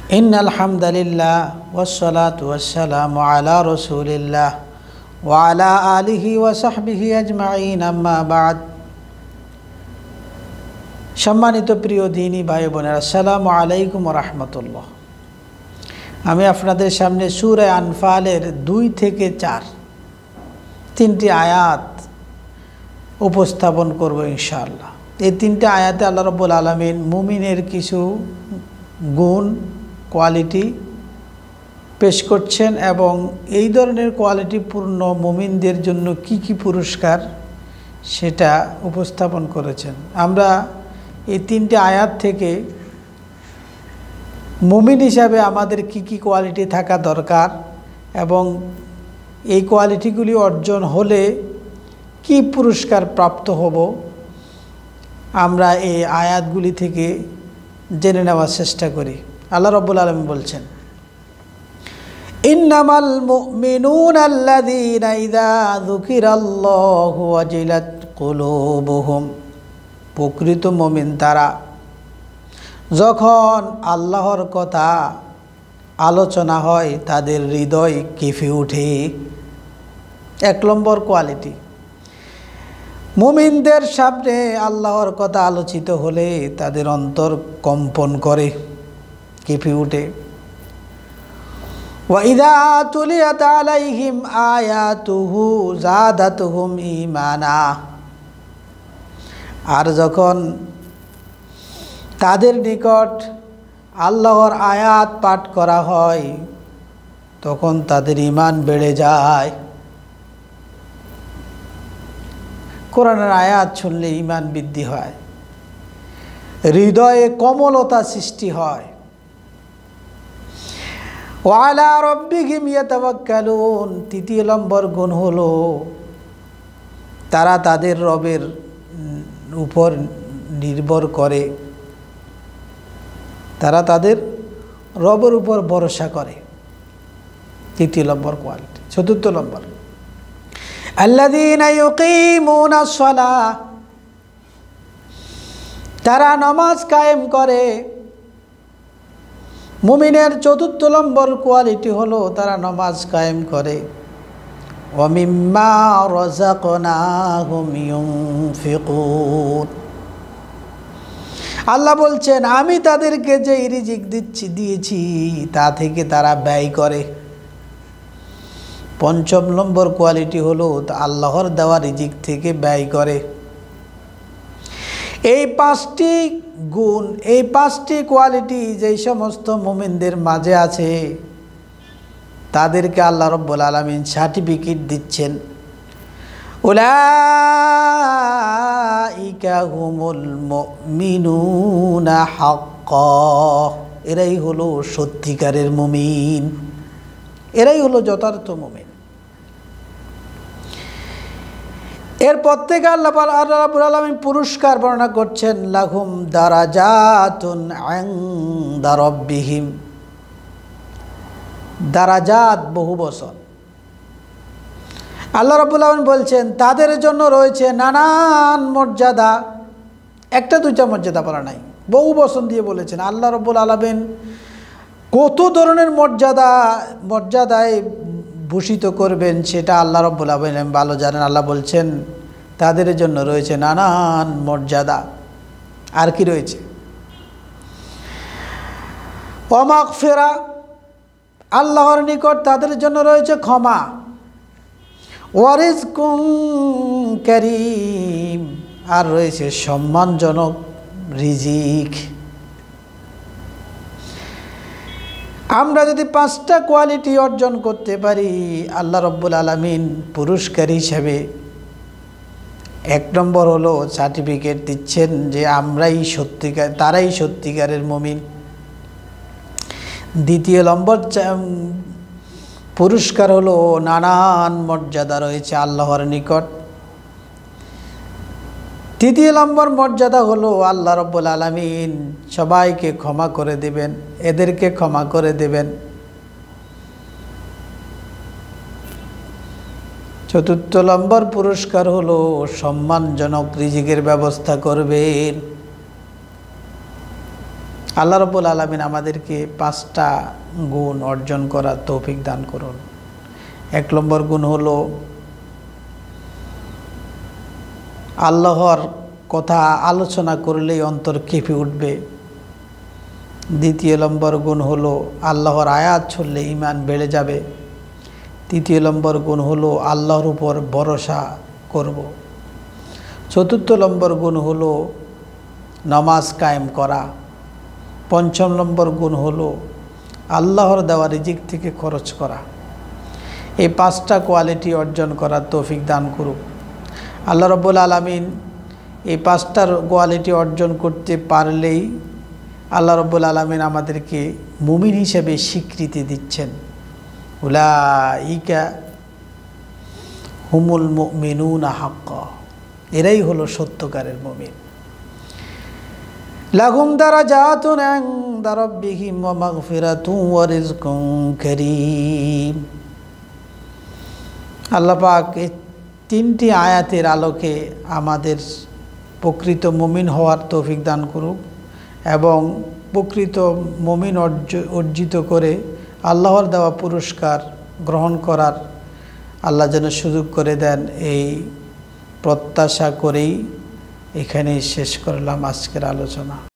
ইন্নাল হামদালিল্লাহ ওয়াসসালাতু ওয়াসসালামু আলা রাসূলিল্লাহ ওয়া আলা আলিহি ওয়া সাহবিহি আজমাইন, আম্মা বা'দ। সম্মানিত প্রিয় দ্বীনী ভাই বোনেরা, আসসালামু আলাইকুম ওয়া রাহমাতুল্লাহ। আমি আপনাদের সামনে সূরা আনফালের 2 থেকে 4 তিনটি আয়াত উপস্থাপন করব ইনশাআল্লাহ। এই তিনটি আয়াতে আল্লাহ রাব্বুল আলামিন মুমিনের কিছু গুণ, কোয়ালিটি পেশ করছেন এবং এই ধরনের কোয়ালিটিপূর্ণ মুমিনদের জন্য কি কি পুরস্কার সেটা উপস্থাপন করেছেন। আমরা এই তিনটি আয়াত থেকে মুমিন হিসাবে আমাদের কি কি কোয়ালিটি থাকা দরকার এবং এই কোয়ালিটিগুলি অর্জন হলে কি পুরস্কার প্রাপ্ত হব, আমরা এই আয়াতগুলি থেকে জেনে নেওয়ার চেষ্টা করি। আল্লাহ রাব্বুল আলামিন বলছেন, ইন্নামাল মুমিনুনা আল্লাযীনা ইযা যুকিরাল্লাহু ওয়াজিলাত কুলুবুহুম। প্রকৃত মুমিন তারা যখন আল্লাহর কথা আলোচনা হয় তাদের হৃদয় কেঁপে ওঠে। 1 নম্বর কোয়ালিটি, মুমিনদের সামনে আল্লাহর কথা আলোচিত হলে তাদের অন্তর কম্পন করে, কেঁপে ওঠে। ওয়া ইযা তুলিয়াত আলাইহিম আয়াতুহু যাদাতুহুম ঈমানা। আর যখন তাদের নিকট আল্লাহর আয়াত পাঠ করা হয় তখন তাদের ঈমান বেড়ে যায়। কোরআনের আয়াত শুনলে ঈমান বৃদ্ধি হয়, হৃদয়ে কোমলতা সৃষ্টি হয়। ওয়া আলা রাব্বিহিম ইয়াতাওয়াক্কালুন। 3 নম্বর গুণ হলো তারা তাদের রবের উপর নির্ভর করে, তারা তাদের রবের উপর ভরসা করে। 3 নম্বর কোয়ালিটি। 4 নম্বর, আল্লাযীনা ইউকিমুনাস সালাহ। তারা নামাজ কায়েম করে। মুমিনের 4 নম্বর কোয়ালিটি হলো তারা নামাজ কায়েম করে। ওয়া মিম্মা রাযাকনাহুম ইউনফিকুন। আল্লাহ বলছেন, আমি তাদেরকে যে রিজিক দিয়েছি তা থেকে তারা ব্যয় করে। 5 নম্বর কোয়ালিটি হলো আল্লাহর দেওয়া রিজিক থেকে ব্যয় করে। এই 5টি গুণ, এই 5টি কোয়ালিটি যেই সমস্ত মুমিনদের মাঝে আছে তাদেরকে আল্লাহ রাব্বুল আলামিন সার্টিফিকেট দিচ্ছেন। উলাইকা হুমুল মুমিনুনা হাক্কান। এরাই হলো সত্যিকারের মুমিন, এরাই হলো যথার্থ মুমিন। এরপর থেকে আল্লাহ রাব্বুল আলামিন পুরস্কার বর্ণনা করছেন, লাহুম দারাজাতুন ইনদা রাব্বিহিম। দারাজাত বহু বচন। আল্লাহ রাব্বুল আলামিন বলছেন তাদের জন্য রয়েছে নানান মর্যাদা। 1-2টা মর্যাদা বলা নাই, বহু বচন দিয়ে বলেছেন। আল্লাহ রাব্বুল আলামিন কত ধরনের মর্যাদায় ভূষিত করবেন সেটা আল্লাহ রাব্বুল আলামিন ভালো জানেন। আল্লাহ বলছেন তাদের জন্য রয়েছে নানান মর্যাদা। আর কি রয়েছে? ওয়া মাগফিরা। আল্লাহর নিকট তাদের জন্য রয়েছে ক্ষমা। ওয়া রিজকুন কারীম। আর রয়েছে সম্মানজনক রিজিক। আমরা যদি 5টা কোয়ালিটি অর্জন করতে পারি, আল্লাহ রাব্বুল আলামিন পুরস্কার হিসাবে 1 নম্বর হলো সার্টিফিকেট দিচ্ছেন যে তারাই সত্যিকারের মুমিন। 2 নম্বর পুরস্কার হলো নানান মর্যাদা রয়েছে আল্লাহর নিকট। 3 নম্বর মর্যাদা হলো আল্লাহ রাব্বুল আলামিন সবাইকে ক্ষমা করে দেবেন, এদেরকে ক্ষমা করে দেবেন। 4 নম্বর পুরস্কার হলো সম্মানজনক রিজিকের ব্যবস্থা করবেন। আল্লাহ রাব্বুল আলামিন আমাদেরকে 5টা গুণ অর্জন করার তৌফিক দান করুন। 1 নম্বর গুণ হলো আল্লাহর কথা আলোচনা করলেই অন্তর কেঁপে উঠবে। 2 নম্বর গুণ হলো আল্লাহর আয়াত শুনলে ঈমান বেড়ে যাবে। 3 নম্বর গুণ হলো আল্লাহর উপর ভরসা করব। 4 নম্বর গুণ হলো নামাজ কায়েম করা। 5 নম্বর গুণ হলো আল্লাহর দেওয়া রিজিক থেকে খরচ করা। এই 5টা কোয়ালিটি অর্জন করার তৌফিক দান করুক আল্লাহ রাব্বুল আলামিন। এই 5টার কোয়ালিটি অর্জন করতে পারলেই আল্লাহ রাব্বুল আলামিন আমাদেরকে মুমিন হিসেবে স্বীকৃতি দিচ্ছেন। উলাইকা হুমুল মুমিনুনা হাক্কা, এরাই হলো সত্যকারের মুমিন। লাহুম দারাজাতুন ইনদা রাব্বিহিম ওয়া মাগফিরাতুন ওয়া রিজকুন কারীম। আল্লাহ পাক এই 3টি আয়াতের আলোকে আমাদের প্রকৃত মুমিন হওয়ার তৌফিক দান করুক এবং প্রকৃত মুমিন অর্জিত করে আল্লাহর দেওয়া পুরস্কার গ্রহণ করার আল্লাহ যেন সুযোগ করে দেন, এই প্রত্যাশা করেই এখানেই শেষ করলাম আজকের আলোচনা।